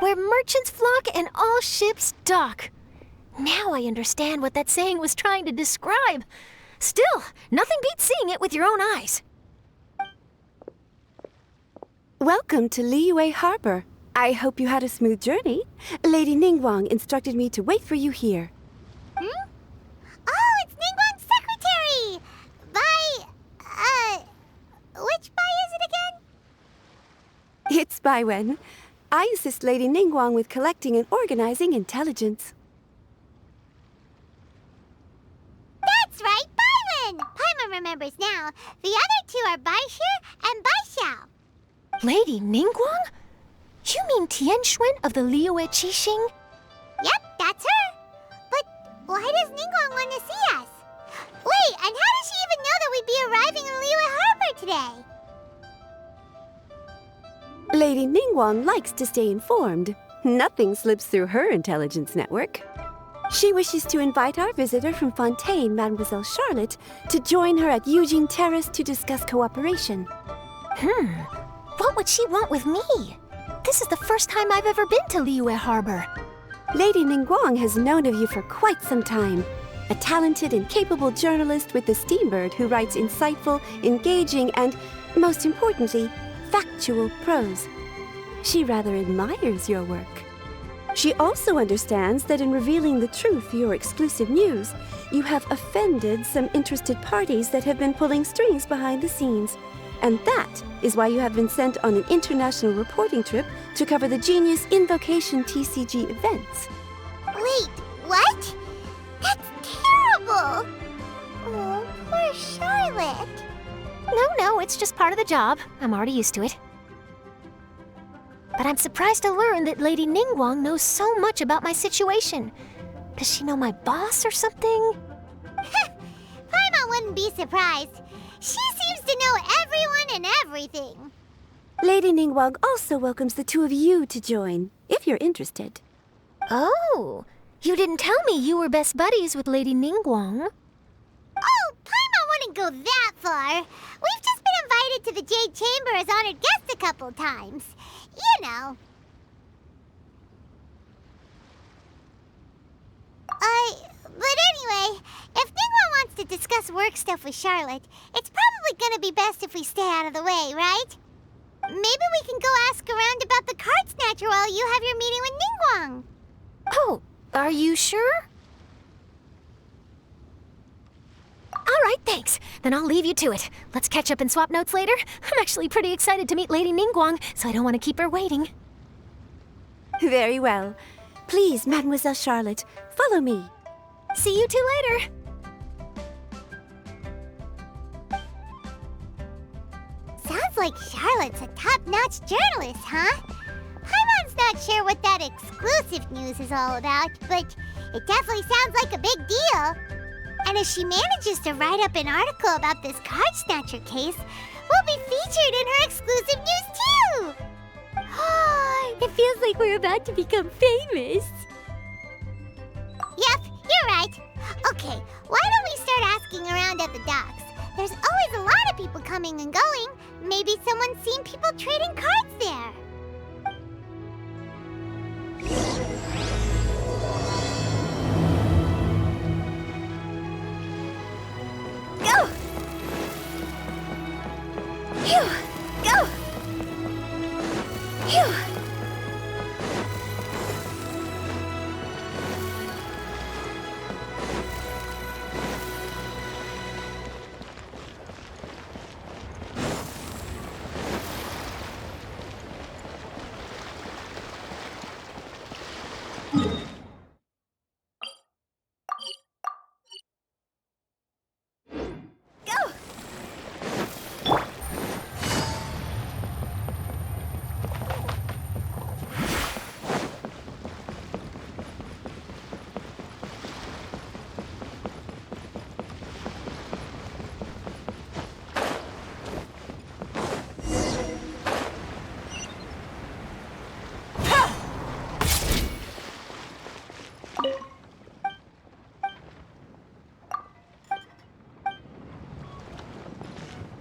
where merchants flock and all ships dock. Now I understand what that saying was trying to describe. Still, nothing beats seeing it with your own eyes. Welcome to Liyue Harbor. I hope you had a smooth journey. Lady Ningguang instructed me to wait for you here. Hmm? Oh, it's Ningguang's secretary! Which Bai is it again? It's Baiwen. I assist Lady Ningguang with collecting and organizing intelligence. That's right, Baiwen! Paimon remembers now. The other two are Baishir and Baishao. Lady Ningguang? You mean Tianxuan of the Liyue Qixing? Yep, that's her. But why does Ningguang want to see us? Wait, and how does she even know that we'd be arriving in Liyue Harbor today? Lady Ningguang likes to stay informed. Nothing slips through her intelligence network. She wishes to invite our visitor from Fontaine, Mademoiselle Charlotte, to join her at Eugene Terrace to discuss cooperation. What would she want with me? This is the first time I've ever been to Liyue Harbor. Lady Ningguang has known of you for quite some time. A talented and capable journalist with the Steambird who writes insightful, engaging, and, most importantly, factual prose. She rather admires your work. She also understands that in revealing the truth, your exclusive news, you have offended some interested parties that have been pulling strings behind the scenes. And that is why you have been sent on an international reporting trip to cover the Genius Invocation TCG events. Wait, what? That's terrible! Oh, poor Charlotte. No, it's just part of the job. I'm already used to it. But I'm surprised to learn that Lady Ningguang knows so much about my situation. Does she know my boss or something? Paimon wouldn't be surprised. She seems to know everyone and everything. Lady Ningguang also welcomes the two of you to join, if you're interested. Oh, you didn't tell me you were best buddies with Lady Ningguang. Oh, Paimon wouldn't go that far. We've just been invited to the Jade Chamber as honored guests a couple times. You know. But anyway, if Ningguang wants to discuss work stuff with Charlotte, it's probably gonna be best if we stay out of the way, right? Maybe we can go ask around about the card snatcher while you have your meeting with Ningguang. Oh, are you sure? All right, thanks. Then I'll leave you to it. Let's catch up and swap notes later. I'm actually pretty excited to meet Lady Ningguang, so I don't want to keep her waiting. Very well. Please, Mademoiselle Charlotte, follow me. See you two later. Sounds like Charlotte's a top-notch journalist, huh? Paimon's not sure what that exclusive news is all about, but it definitely sounds like a big deal. And if she manages to write up an article about this card snatcher case, we'll be featured in her exclusive news too! It feels like we're about to become famous. Yep, you're right. Okay, why don't we start asking around at the docks? There's always a lot of people coming and going. Maybe someone's seen people trading cards there. Go! Phew! Go! Phew!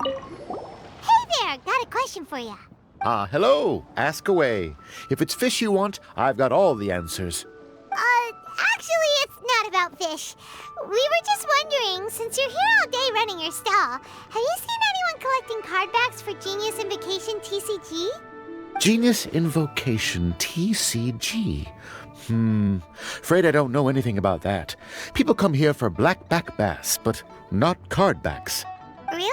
Hey there, got a question for you. Ah, hello. Ask away. If it's fish you want, I've got all the answers. Actually, it's not about fish. We were just wondering, since you're here all day running your stall, have you seen anyone collecting card backs for Genius Invocation TCG? Genius Invocation TCG. Afraid I don't know anything about that. People come here for blackback bass, but not card backs. Really?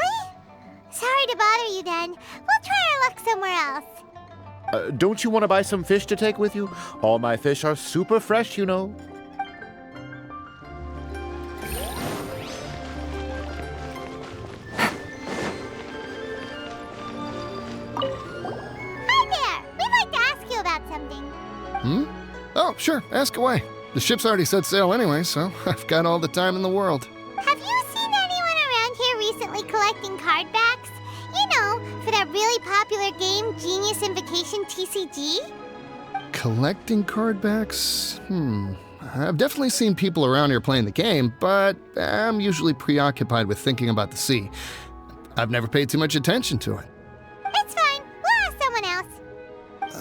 Sorry to bother you then. We'll try our luck somewhere else. Don't you want to buy some fish to take with you? All my fish are super fresh, you know. Hi there! We'd like to ask you about something. Oh, sure, ask away. The ship's already set sail anyway, so I've got all the time in the world. Have you seen anyone around here recently collecting card backs? You know, for that really popular game, Genius Invocation TCG? Collecting card backs? I've definitely seen people around here playing the game, but I'm usually preoccupied with thinking about the sea. I've never paid too much attention to it. It's fine. We'll ask someone else.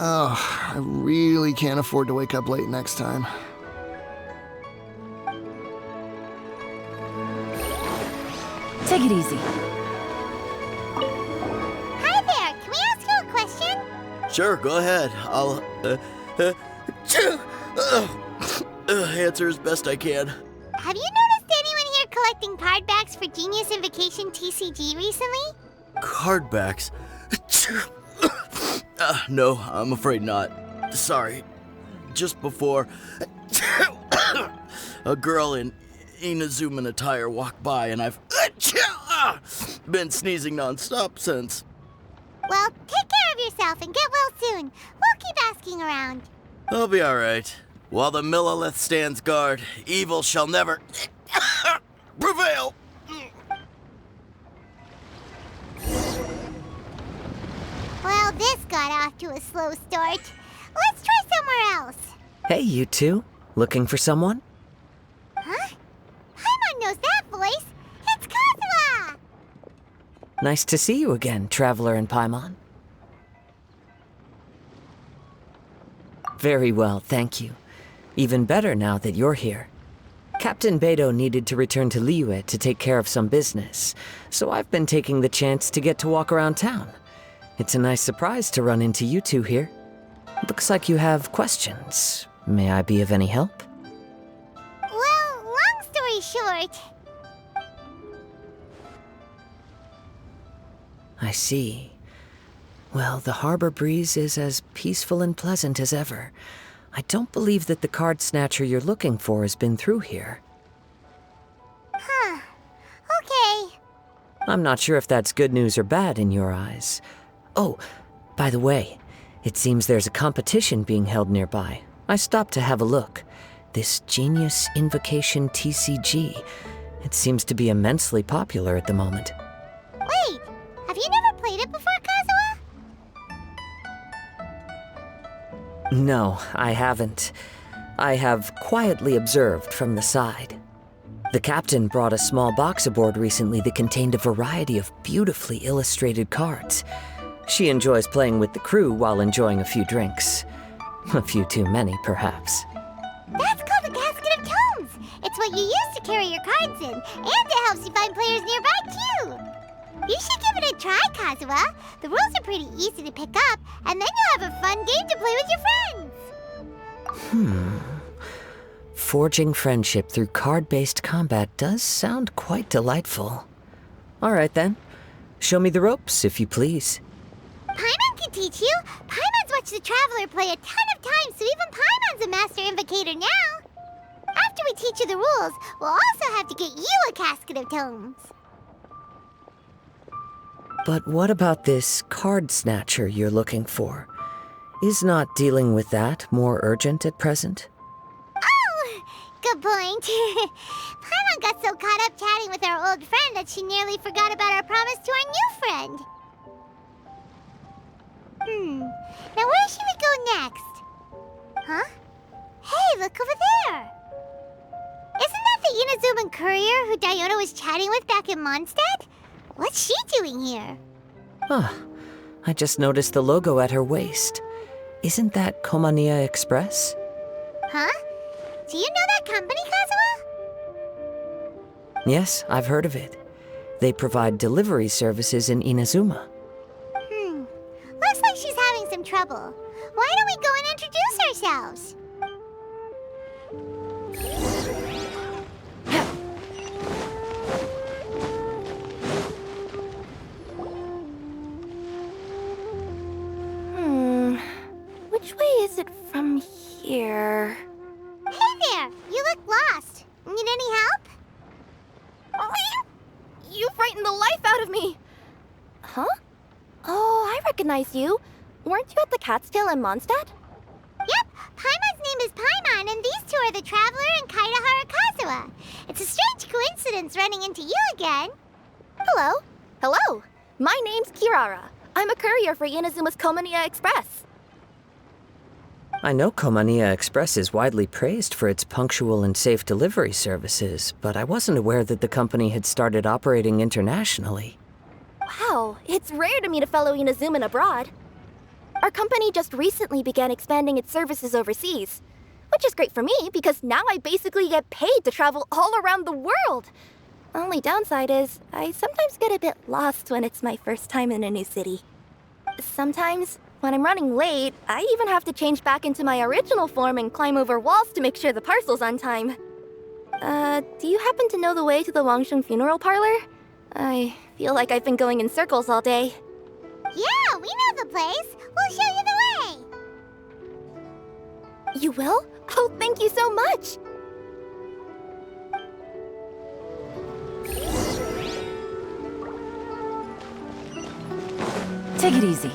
Oh, I really can't afford to wake up late next time. Take it easy. Hi there. Can we ask you a question? Sure, go ahead. I'll answer as best I can. Have you noticed anyone here collecting card backs for Genius Invocation TCG recently? Card backs? No, I'm afraid not. Sorry. Just before, a girl in Inazuman attire walked by, and I've been sneezing nonstop since. Well, take care of yourself and get well soon. We'll keep asking around. I'll be all right. While the Millilith stands guard, evil shall never prevail. Well, this got off to a slow start. Let's try somewhere else. Hey, you two. Looking for someone? Huh? Paimon knows that voice. It's Kazuha! Nice to see you again, Traveler and Paimon. Very well, thank you. Even better now that you're here. Captain Beidou needed to return to Liyue to take care of some business, so I've been taking the chance to get to walk around town. It's a nice surprise to run into you two here. Looks like you have questions. May I be of any help? Well, long story short, I see. Well, the harbor breeze is as peaceful and pleasant as ever. I don't believe that the card snatcher you're looking for has been through here. huh. Okay. I'm not sure if that's good news or bad in your eyes. Oh, by the way, it seems there's a competition being held nearby. I stopped to have a look. This Genius Invocation TCG. It seems to be immensely popular at the moment. Wait, have you never played it before, Kazuha? No, I haven't. I have quietly observed from the side. The captain brought a small box aboard recently that contained a variety of beautifully illustrated cards. She enjoys playing with the crew while enjoying a few drinks. A few too many, perhaps. That's called a casket of tomes. It's what you use to carry your cards in, and it helps you find players nearby, too. You should give it a try, Kazuha. The rules are pretty easy to pick up, and then you'll have a fun game to play with your friends. Forging friendship through card-based combat does sound quite delightful. All right, then. Show me the ropes, if you please. Paimon can teach you. Paimon's watched the Traveler play a ton of times, so even Paimon's a master invocator now. After we teach you the rules, we'll also have to get you a casket of tomes. But what about this card snatcher you're looking for? Is not dealing with that more urgent at present? Oh, good point. Paimon got so caught up chatting with our old friend that she nearly forgot about our promise to our new friend. Now where should we go next? Huh? Hey, look over there! Isn't that the Inazuman courier who Diona was chatting with back in Mondstadt? What's she doing here? Ah, I just noticed the logo at her waist. Isn't that Komania Express? Huh? Do you know that company, Kazuha? Yes, I've heard of it. They provide delivery services in Inazuma. Looks like she's having some trouble. Why don't we go and introduce ourselves? Which way is it from here? Hey there! You look lost. Need any help? You frightened the life out of me! Huh? Oh, I recognize you. Weren't you at the Cat's-Tail in Mondstadt? Yep, Paimon's name is Paimon, and these two are the Traveler and Kaitahara Kazuha. It's a strange coincidence running into you again. Hello. Hello. My name's Kirara. I'm a courier for Inazuma's Komania Express. I know Komania Express is widely praised for its punctual and safe delivery services, but I wasn't aware that the company had started operating internationally. Wow, it's rare to meet a fellow Inazuman abroad. Our company just recently began expanding its services overseas, which is great for me because now I basically get paid to travel all around the world. Only downside is I sometimes get a bit lost when it's my first time in a new city. Sometimes, when I'm running late, I even have to change back into my original form and climb over walls to make sure the parcel's on time. Do you happen to know the way to the Wangsheng funeral parlor? I feel like I've been going in circles all day. Yeah, we know the place. We'll show you the way. You will? Oh, thank you so much! Take it easy.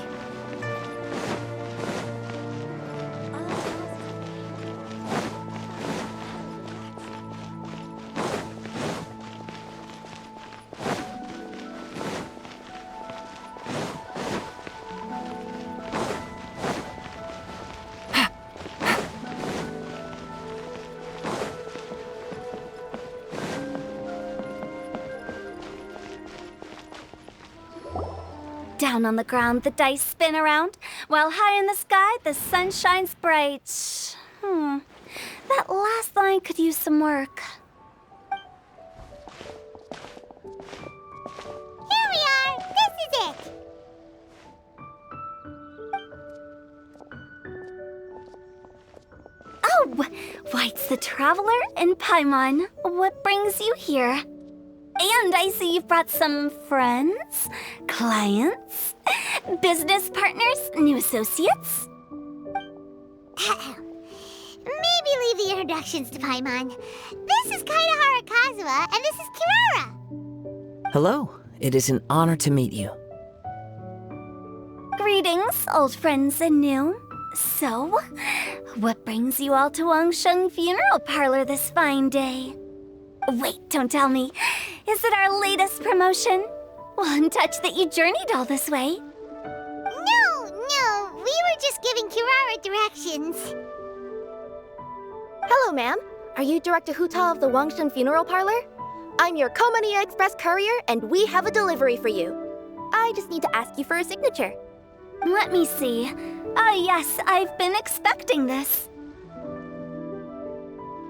Down on the ground, the dice spin around, while high in the sky, the sun shines bright. That last line could use some work. Here we are. This is it. Oh, why, it's the Traveler and Paimon. What brings you here? And I see you've brought some friends, clients, business partners, new associates. Maybe leave the introductions to Paimon. This is Kaitahara Kazuha, and this is Kirara. Hello, it is an honor to meet you. Greetings, old friends and new. So, what brings you all to Wangsheng Funeral Parlor this fine day? Wait, don't tell me. Is it our latest promotion? Well, I'm touched that you journeyed all this way. No, we were just giving Kirara directions. Hello, ma'am. Are you Director Huta of the Wangsheng Funeral Parlor? I'm your Komania Express courier, and we have a delivery for you. I just need to ask you for a signature. Let me see. Oh, yes, I've been expecting this.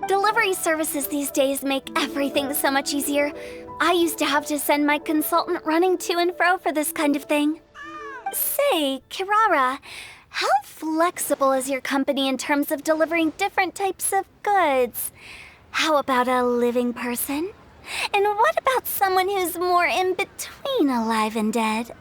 Delivery services these days make everything so much easier. I used to have to send my consultant running to and fro for this kind of thing. Say, Kirara, how flexible is your company in terms of delivering different types of goods? How about a living person? And what about someone who's more in between alive and dead?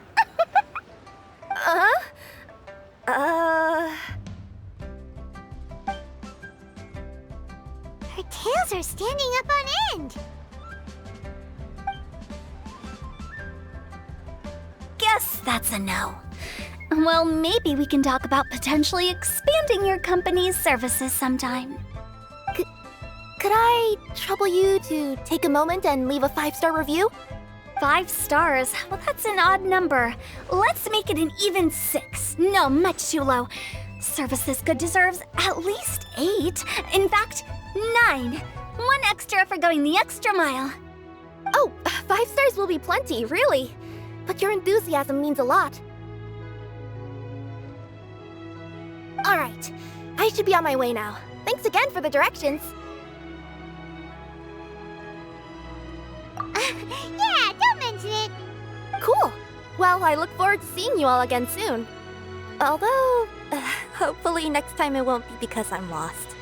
Her tails are standing up on end. Guess that's a no. Well, maybe we can talk about potentially expanding your company's services sometime. Could I trouble you to take a moment and leave a 5-star review? 5 stars? Well, that's an odd number. Let's make it an even 6. No, much too low. Service this good deserves at least 8. In fact, 9. 1 extra for going the extra mile. Oh, 5 stars will be plenty, really. But your enthusiasm means a lot. All right. I should be on my way now. Thanks again for the directions. Yeah, don't mention it. Cool. Well, I look forward to seeing you all again soon. Although, hopefully next time it won't be because I'm lost.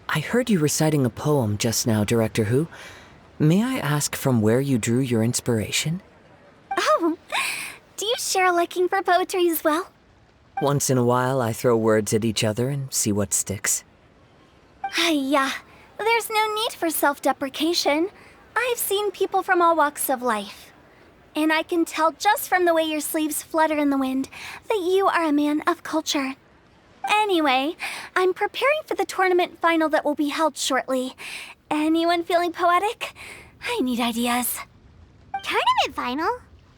I heard you reciting a poem just now, Director Who. May I ask from where you drew your inspiration? Oh, do you share a liking for poetry as well? Once in a while, I throw words at each other and see what sticks. Yeah, there's no need for self-deprecation. I've seen people from all walks of life. And I can tell just from the way your sleeves flutter in the wind that you are a man of culture. Anyway, I'm preparing for the tournament final that will be held shortly. Anyone feeling poetic? I need ideas. Tournament final?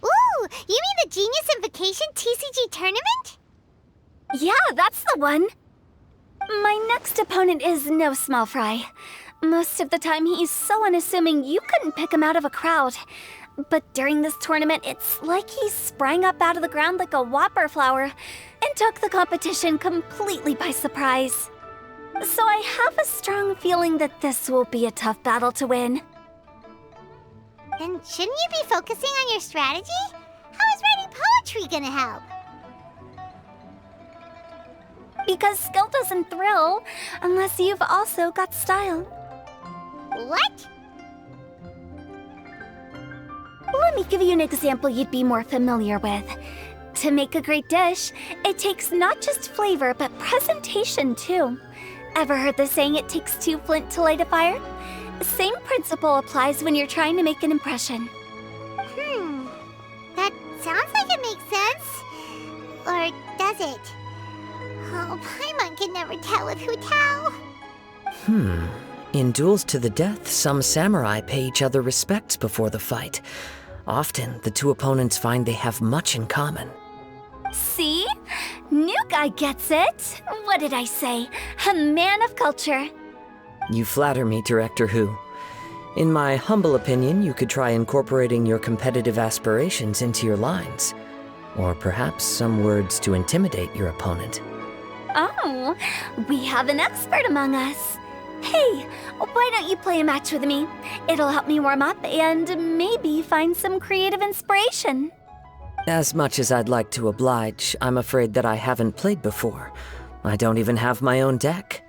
Ooh, you mean the Genius Invocation TCG tournament? Yeah, that's the one. My next opponent is no small fry. Most of the time he's so unassuming you couldn't pick him out of a crowd. But during this tournament, it's like he sprang up out of the ground like a whopper flower and took the competition completely by surprise. So I have a strong feeling that this will be a tough battle to win. Then shouldn't you be focusing on your strategy? How is writing poetry gonna help? Because skill doesn't thrill unless you've also got style. What? Let me give you an example you'd be more familiar with. To make a great dish, it takes not just flavor, but presentation too. Ever heard the saying, it takes two flint to light a fire? Same principle applies when you're trying to make an impression. That sounds like it makes sense. Or does it? Oh, Paimon can never tell with Hu Tao. In duels to the death, some samurai pay each other respects before the fight. Often, the two opponents find they have much in common. See? New guy gets it. What did I say? A man of culture. You flatter me, Director Who. In my humble opinion, you could try incorporating your competitive aspirations into your lines. Or perhaps some words to intimidate your opponent. Oh, we have an expert among us. Hey, why don't you play a match with me? It'll help me warm up and maybe find some creative inspiration. As much as I'd like to oblige, I'm afraid that I haven't played before. I don't even have my own deck.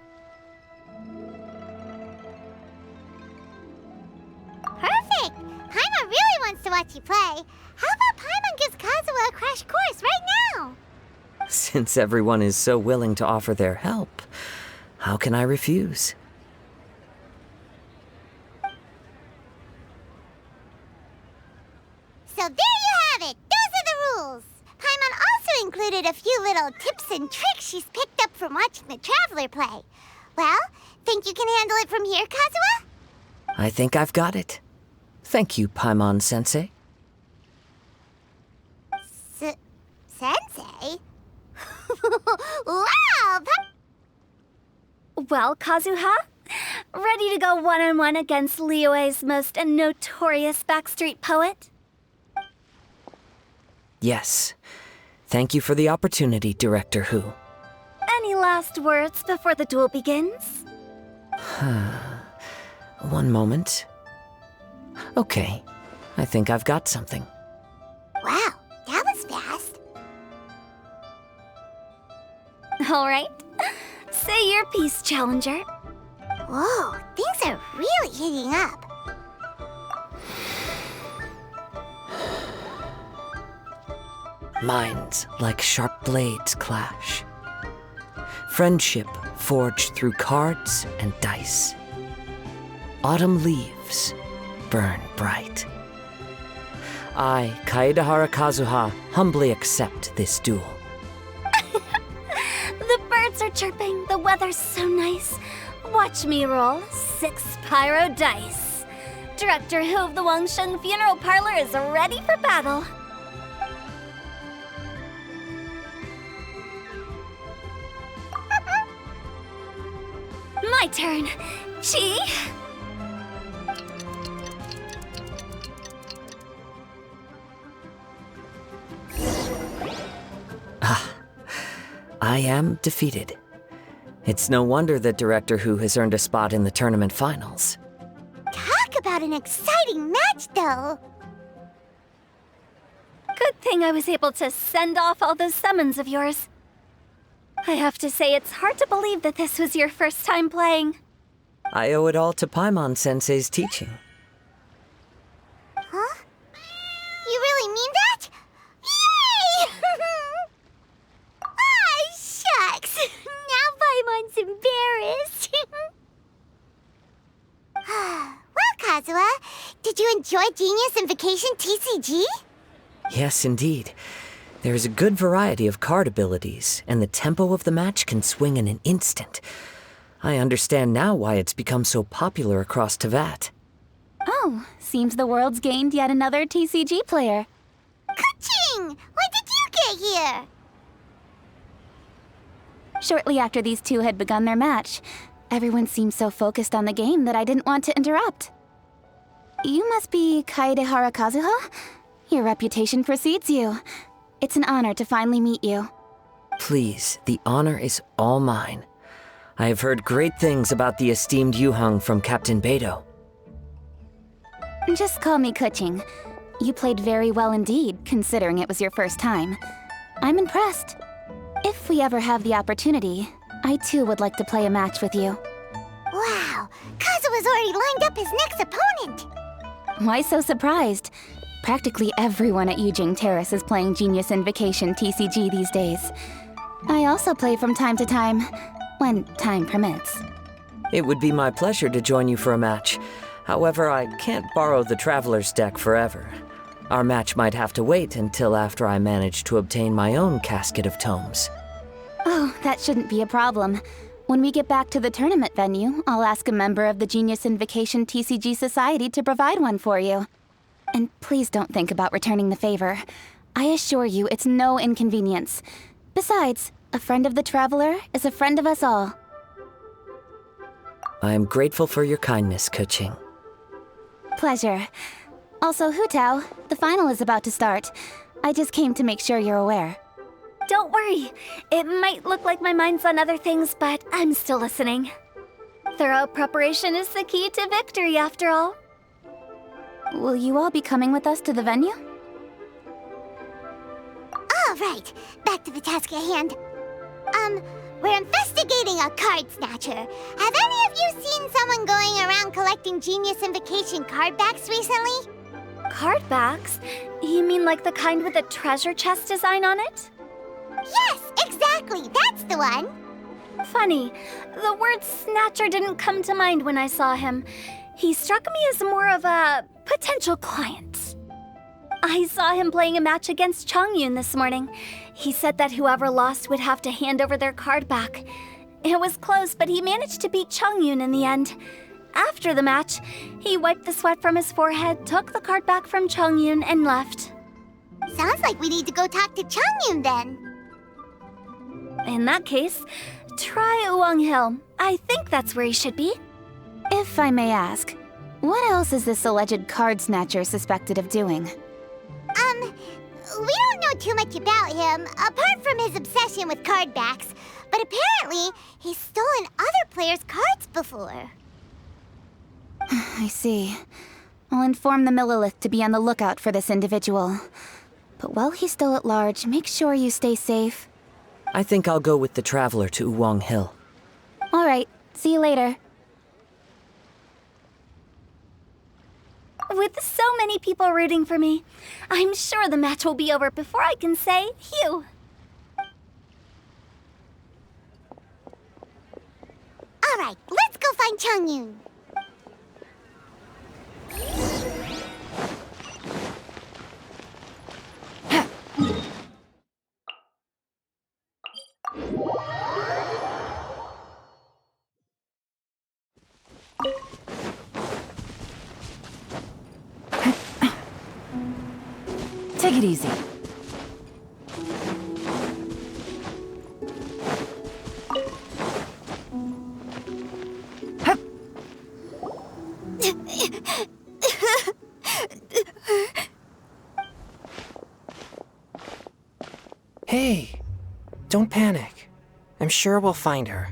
Perfect! Paimon really wants to watch you play. How about Paimon gives Kazuha a crash course right now? Since everyone is so willing to offer their help, how can I refuse? So there you have it! Those are the rules! Paimon also included a few little tips and tricks she's picked up from watching the Traveler play. Well, think you can handle it from here, Kazuha? I think I've got it. Thank you, Paimon-sensei. Sensei? Wow! Well, Kazuha, ready to go one-on-one against Liyue's most notorious backstreet poet? Yes. Thank you for the opportunity, Director Who. Any last words before the duel begins? One moment. Okay. I think I've got something. Wow, that was fast. All right. Say your piece, Challenger. Whoa, things are really heating up. Minds like sharp blades clash. Friendship forged through cards and dice. Autumn leaves burn bright. I, Kaedahara Kazuha, humbly accept this duel. The birds are chirping, the weather's so nice. Watch me roll 6 pyro dice. Director Who of the Wangsheng Funeral Parlor is ready for battle. My turn. Chi? I am defeated. It's no wonder that Director Hu has earned a spot in the tournament finals. Talk about an exciting match, though. Good thing I was able to send off all those summons of yours. I have to say, it's hard to believe that this was your first time playing. I owe it all to Paimon-sensei's teaching. Huh? You really mean that? Yay! Ah, shucks! Now Paimon's embarrassed. Well, Kazuha, did you enjoy Genius Invocation TCG? Yes, indeed. There is a good variety of card abilities, and the tempo of the match can swing in an instant. I understand now why it's become so popular across Teyvat. Oh, seems the world's gained yet another TCG player. Ka-ching! When did you get here? Shortly after these two had begun their match, everyone seemed so focused on the game that I didn't want to interrupt. You must be Kaedehara Kazuha? Your reputation precedes you. It's an honor to finally meet you. Please, the honor is all mine. I have heard great things about the esteemed Yuheng from Captain Beidou. Just call me Kuching. You played very well indeed, considering it was your first time. I'm impressed. If we ever have the opportunity, I too would like to play a match with you. Wow, Kazuha's already lined up his next opponent. Why so surprised? Practically everyone at Yujing Terrace is playing Genius Invocation TCG these days. I also play from time to time, when time permits. It would be my pleasure to join you for a match. However, I can't borrow the Traveler's deck forever. Our match might have to wait until after I manage to obtain my own casket of tomes. Oh, that shouldn't be a problem. When we get back to the tournament venue, I'll ask a member of the Genius Invocation TCG Society to provide one for you. And please don't think about returning the favor. I assure you it's no inconvenience. Besides, a friend of the Traveler is a friend of us all. I am grateful for your kindness, Kuching. Pleasure. Also, Hu Tao, the final is about to start. I just came to make sure you're aware. Don't worry. It might look like my mind's on other things, but I'm still listening. Thorough preparation is the key to victory, after all. Will you all be coming with us to the venue? All right, back to the task at hand. We're investigating a card snatcher. Have any of you seen someone going around collecting Genius Invocation card backs recently? Card backs? You mean like the kind with a treasure chest design on it? Yes, exactly, that's the one. Funny, the word snatcher didn't come to mind when I saw him. He struck me as more of a potential client. I saw him playing a match against Chongyun this morning. He said that whoever lost would have to hand over their card back. It was close, but he managed to beat Chongyun in the end. After the match, he wiped the sweat from his forehead, took the card back from Chongyun, and left. Sounds like we need to go talk to Chongyun then. In that case, try Uwang Hill. I think that's where he should be. If I may ask, what else is this alleged card snatcher suspected of doing? We don't know too much about him, apart from his obsession with card backs. But apparently, he's stolen other players' cards before. I see. I'll inform the Millilith to be on the lookout for this individual. But while he's still at large, make sure you stay safe. I think I'll go with the Traveler to Uwang Hill. All right, see you later. With so many people rooting for me, I'm sure the match will be over before I can say phew. All right, let's go find Chongyun. Take it easy. Hey, don't panic. I'm sure we'll find her.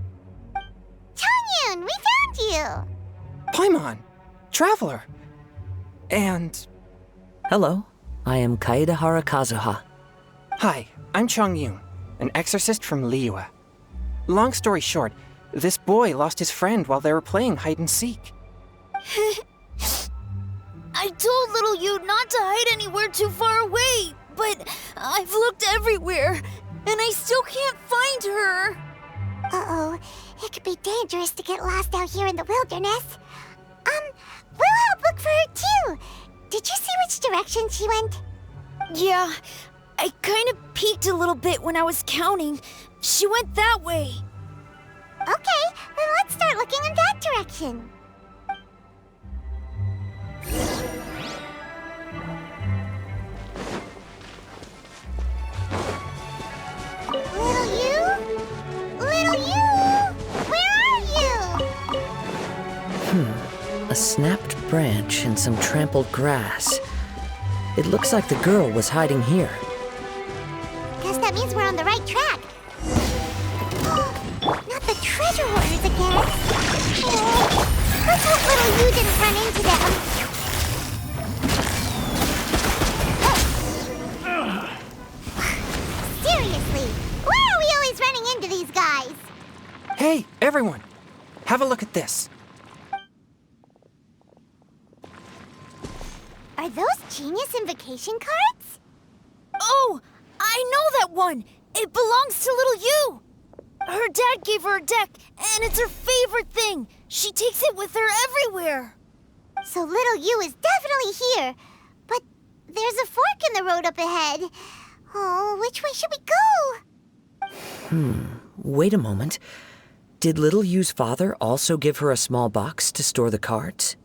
Changyun, we found you! Paimon! Traveler! And... Hello, I am Kaedahara Kazuha. Hi, I'm Changyun, an exorcist from Liyue. Long story short, this boy lost his friend while they were playing hide and seek. I told little you not to hide anywhere too far away, but I've looked everywhere, and I still can't find her. Uh-oh, it could be dangerous to get lost out here in the wilderness. We'll help look for her too. Did you see which direction she went? Yeah, I kind of peeked a little bit when I was counting. She went that way. Okay, then let's start looking in that direction. Little you? Little you? Where are you? A snapped branch and some trampled grass. It looks like the girl was hiding here. Guess that means we're on the right track. Not the treasure hoarders again. Oh, let's hope little you didn't run into them. Seriously, why are we always running into these guys? Hey, everyone! Have a look at this. Are those Genius Invocation cards? Oh, I know that one. It belongs to little you. Her dad gave her a deck, and it's her favorite thing. She takes it with her everywhere. So little you is definitely here. But there's a fork in the road up ahead. Oh, which way should we go? Wait a moment. Did Little Yu's father also give her a small box to store the cards?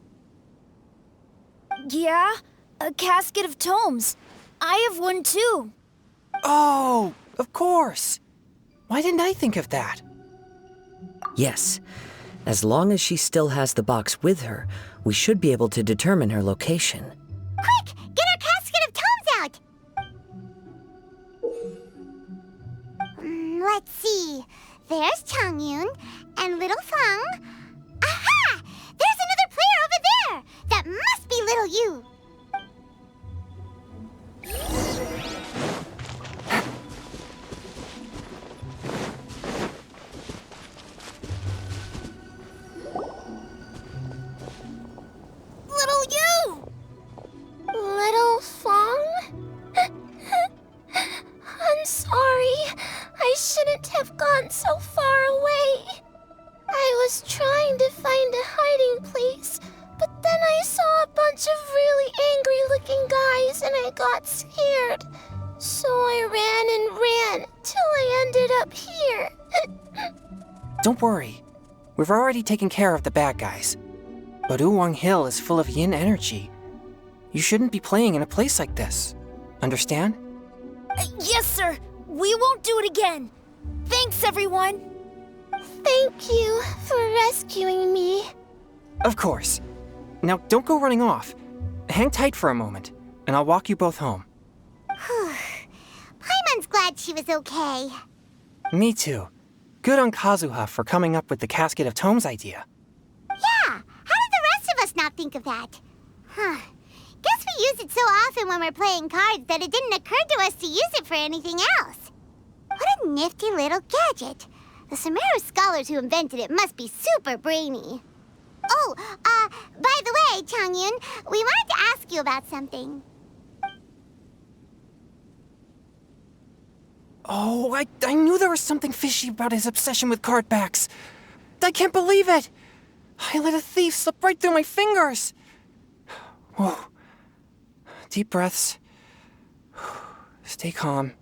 Yeah, a casket of tomes. I have one too. Oh, of course! Why didn't I think of that? Yes. As long as she still has the box with her, we should be able to determine her location. Quick, get our casket of tomes out! Let's see. There's Changyun and little Fang. Aha! There's another player over there! That must be little you! Little you! Little Fang? I'm sorry. I shouldn't have gone so far away. I was trying to find a hiding place, but then I saw a bunch of really angry-looking guys and I got scared. So I ran till I ended up here. Don't worry. We've already taken care of the bad guys. But Uwang Hill is full of yin energy. You shouldn't be playing in a place like this. Understand? Yes, sir. We won't do it again. Thanks, everyone. Thank you for rescuing me. Of course. Now, don't go running off. Hang tight for a moment, and I'll walk you both home. Paimon's glad she was okay. Me too. Good on Kazuha for coming up with the Casket of Tomes idea. Yeah, how did the rest of us not think of that? Guess we use it so often when we're playing cards that it didn't occur to us to use it for anything else. What a nifty little gadget. The Sumeru scholars who invented it must be super brainy. Oh, by the way, Changyun, we wanted to ask you about something. Oh, I knew there was something fishy about his obsession with card backs. I can't believe it! I let a thief slip right through my fingers! Whoa. Deep breaths. Stay calm.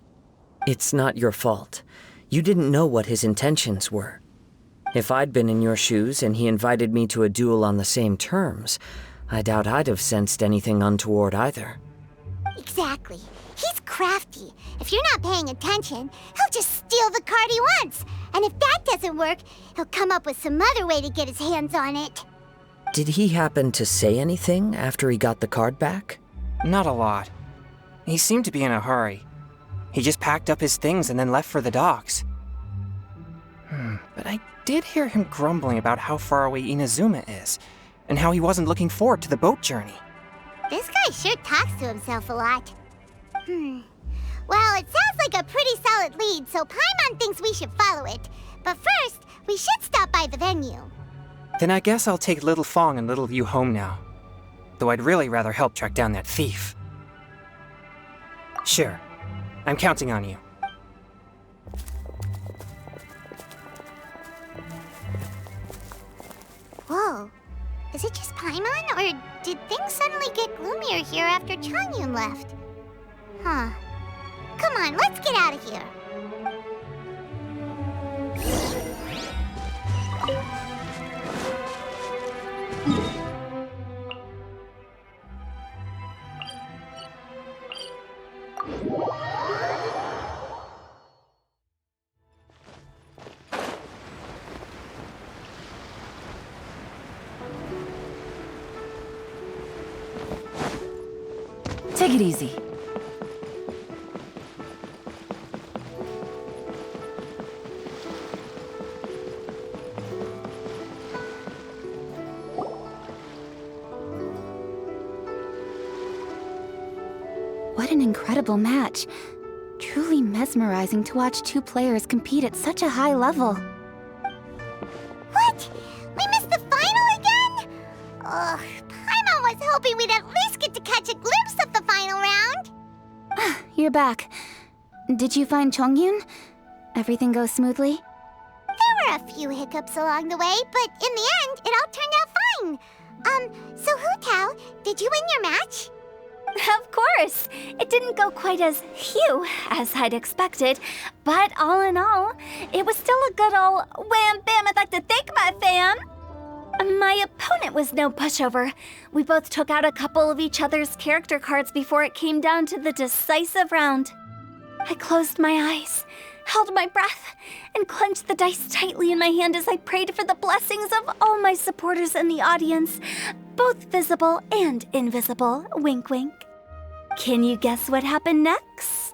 It's not your fault. You didn't know what his intentions were. If I'd been in your shoes and he invited me to a duel on the same terms, I doubt I'd have sensed anything untoward either. Exactly. He's crafty. If you're not paying attention, he'll just steal the card he wants. And if that doesn't work, he'll come up with some other way to get his hands on it. Did he happen to say anything after he got the card back? Not a lot. He seemed to be in a hurry. He just packed up his things and then left for the docks. but I did hear him grumbling about how far away Inazuma is, and how he wasn't looking forward to the boat journey. This guy sure talks to himself a lot. Well, it sounds like a pretty solid lead, so Paimon thinks we should follow it. But first, we should stop by the venue. Then I guess I'll take Little Fong and Little Yu home now. Though I'd really rather help track down that thief. Sure. I'm counting on you. Whoa. Is it just Paimon, or did things suddenly get gloomier here after Changyun left? Huh. Come on, let's get out of here. Take it easy. What an incredible match. Truly mesmerizing to watch two players compete at such a high level. What? We missed the final again? Ugh, Paimon was hoping we'd at least get to catch a glimpse of the final round. You're back. Did you find Chongyun? Everything go smoothly? There were a few hiccups along the way, but in the end, it all turned out fine. So Hu Tao, did you win your match? Of course! It didn't go quite as phew as I'd expected, but all in all, it was still a good ol' wham bam I'd like to thank my fam! My opponent was no pushover. We both took out a couple of each other's character cards before it came down to the decisive round. I closed my eyes, held my breath, and clenched the dice tightly in my hand as I prayed for the blessings of all my supporters in the audience, both visible and invisible, wink wink. Can you guess what happened next?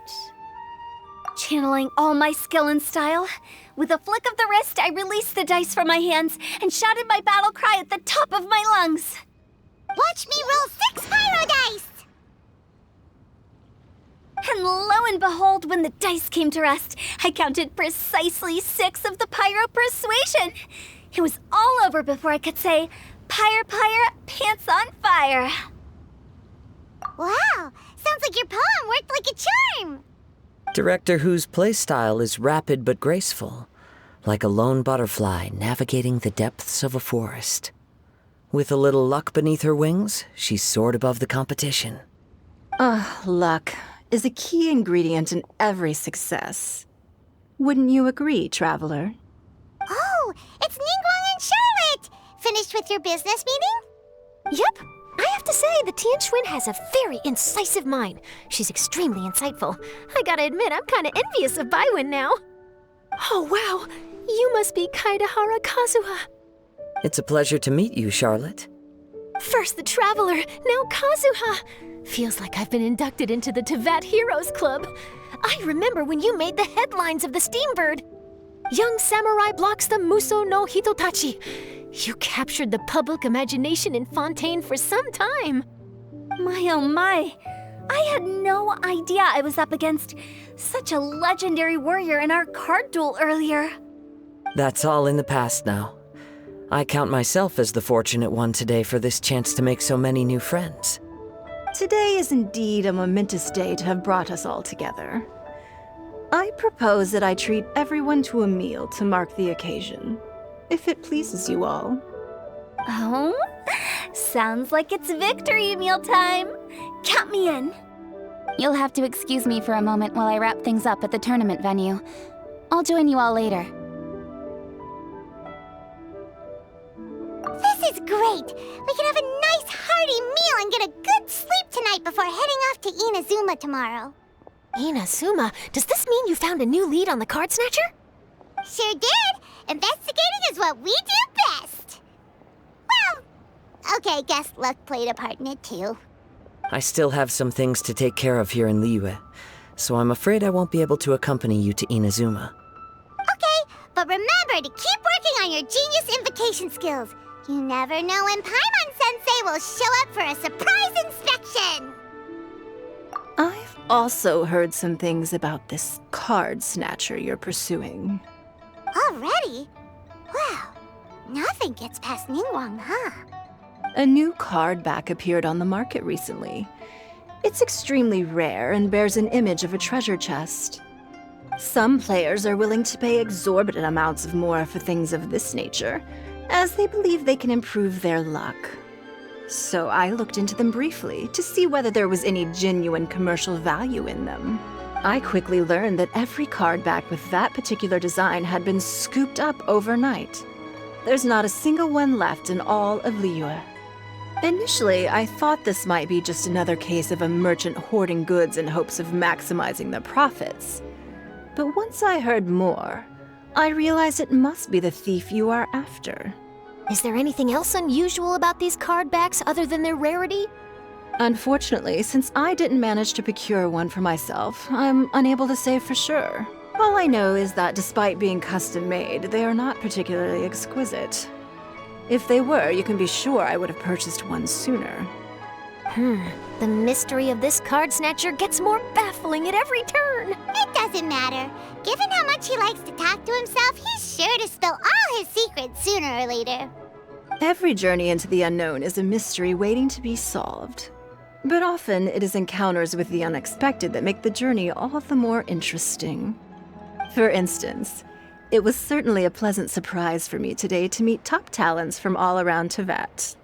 Channeling all my skill and style, with a flick of the wrist, I released the dice from my hands and shouted my battle cry at the top of my lungs. Watch me roll 6 pyro dice! And lo and behold, when the dice came to rest, I counted precisely 6 of the pyro persuasion. It was all over before I could say, Pyre, pyre, pants on fire. Wow, sounds like your poem worked like a charm. Director Who's playstyle is rapid but graceful, like a lone butterfly navigating the depths of a forest. With a little luck beneath her wings, she soared above the competition. Luck is a key ingredient in every success. Wouldn't you agree, Traveler? Oh, it's Ningguang and Charlotte! Finished with your business meeting? Yep. I have to say, the Tianquan has a very incisive mind. She's extremely insightful. I gotta admit, I'm kinda envious of Baiwen now. Oh, wow. You must be Kaidahara Kazuha. It's a pleasure to meet you, Charlotte. First the Traveler, now Kazuha. Feels like I've been inducted into the Tevat Heroes Club. I remember when you made the headlines of the Steambird. Young samurai blocks the Muso no Hitotachi. You captured the public imagination in Fontaine for some time. My oh my. I had no idea I was up against such a legendary warrior in our card duel earlier. That's all in the past now. I count myself as the fortunate one today for this chance to make so many new friends. Today is indeed a momentous day to have brought us all together. I propose that I treat everyone to a meal to mark the occasion, if it pleases you all. Oh? Sounds like it's victory meal time. Count me in. You'll have to excuse me for a moment while I wrap things up at the tournament venue. I'll join you all later. This is great! We can have a nice hearty meal and get a good sleep tonight before heading off to Inazuma tomorrow. Inazuma, does this mean you found a new lead on the Card Snatcher? Sure did! Investigating is what we do best! Well, okay, guess luck played a part in it too. I still have some things to take care of here in Liyue, so I'm afraid I won't be able to accompany you to Inazuma. Okay, But remember to keep working on your genius invocation skills. You never know when Paimon-sensei will show up for a surprise inspection! I've also heard some things about this card snatcher you're pursuing. Already? Wow, nothing gets past Ningguang, huh? A new card back appeared on the market recently. It's extremely rare and bears an image of a treasure chest. Some players are willing to pay exorbitant amounts of more for things of this nature, as they believe they can improve their luck. So I looked into them briefly to see whether there was any genuine commercial value in them. I quickly learned that every card back with that particular design had been scooped up overnight. There's not a single one left in all of Liyue. Initially, I thought this might be just another case of a merchant hoarding goods in hopes of maximizing their profits. But once I heard more, I realized it must be the thief you are after. Is there anything else unusual about these card backs other than their rarity? Unfortunately, since I didn't manage to procure one for myself, I'm unable to say for sure. All I know is that despite being custom-made, they are not particularly exquisite. If they were, you can be sure I would have purchased one sooner. The mystery of this card snatcher gets more baffling at every turn. It doesn't matter. Given how much he likes to talk to himself, he's sure to spill all his secrets sooner or later. Every journey into the unknown is a mystery waiting to be solved. But often, it is encounters with the unexpected that make the journey all the more interesting. For instance, it was certainly a pleasant surprise for me today to meet top talents from all around Teyvat.